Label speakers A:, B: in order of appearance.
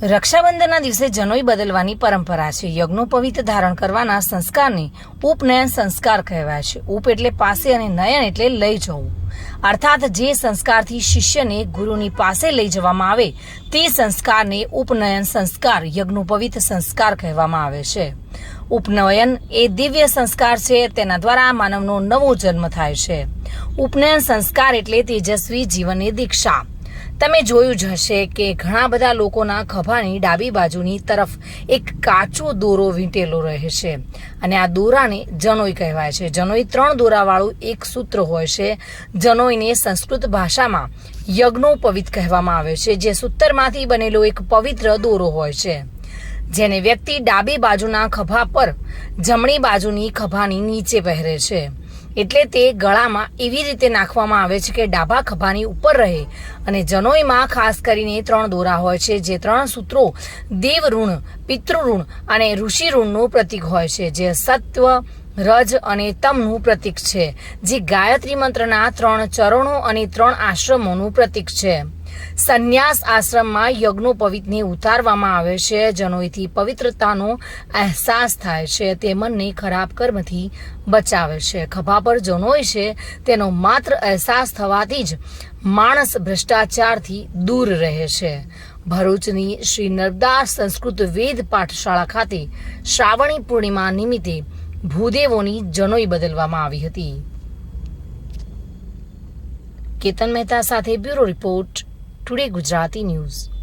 A: રક્ષાબંધનના દિવસે જનોઈ બદલવાની પરંપરા છે. યજ્ઞોપવિત ધારણ કરવાના સંસ્કારને ઉપનયન સંસ્કાર કહેવાય છે. ઉપ એટલે પાસે અને નયન એટલે લઈ જવું, અર્થાત જે સંસ્કારથી શિષ્યને ગુરુની પાસે લઈ જવામાં આવે તે સંસ્કારને ઉપનયન સંસ્કાર, યજ્ઞોપવિત સંસ્કાર કહેવામાં આવે છે. ઉપનયન એ દિવ્ય સંસ્કાર છે. તેના દ્વારા માનવનો નવો જન્મ થાય છે. ઉપનયન સંસ્કાર એટલે તેજસ્વી જીવનની દીક્ષા. તમે જોયું જ હશે કે ઘણા બધા લોકોના ખભાની ડાબી બાજુની તરફ એક કાચો દોરો વીંટેલો રહે છે અને આ દોરાને જનોઈ કહેવાય છે. જનોઈ 3 દોરાવાળું એક સૂત્ર હોય છે. જનોઈને સંસ્કૃત ભાષામાં યજ્ઞોપવિત કહેવામાં આવે છે, જે સૂત્રમાંથી બનેલો એક પવિત્ર દોરો હોય છે, જેને વ્યક્તિ ડાબી બાજુના ખભા પર જમણી બાજુની ખભાની નીચે પહેરે છે. એટલે તે ગળામાં એવી રીતે નાખવામાં આવે છે કે ડાબા ખભાની ઉપર રહે. અને જનોઈમાં ખાસ કરીને 3 દોરા હોય છે, જે 3 સૂત્રો દેવ ઋણ, પિતૃ ઋણ અને ઋષિ ઋણનું પ્રતીક હોય છે, જે સત્વ, રજ અને તમનું પ્રતીક છે, જે ગાયત્રી મંત્રના 3 ચરણો અને 3 આશ્રમોનું પ્રતીક છે. સંન્યાસ આશ્રમમાં યજ્ઞોપવિતને ઉતારવામાં આવે છે. જનોઈથી પવિત્રતાનો અહેસાસ થાય છે. તે મનને ખરાબ કર્મથી બચાવે છે. ખભા પર જનોઈ છે તેનો માત્ર અહેસાસ થવાથી જ માણસ ભ્રષ્ટાચારથી દૂર રહે છે. ભરૂચની શ્રી નર્મદા સંસ્કૃત વેદ પાઠશાળા ખાતે શ્રાવણી પૂર્ણિમા નિમિત્તે ભૂદેવોની જનોઈ બદલવામાં આવી હતી. કેતન મહેતા સાથે bureau report, today Gujarati news.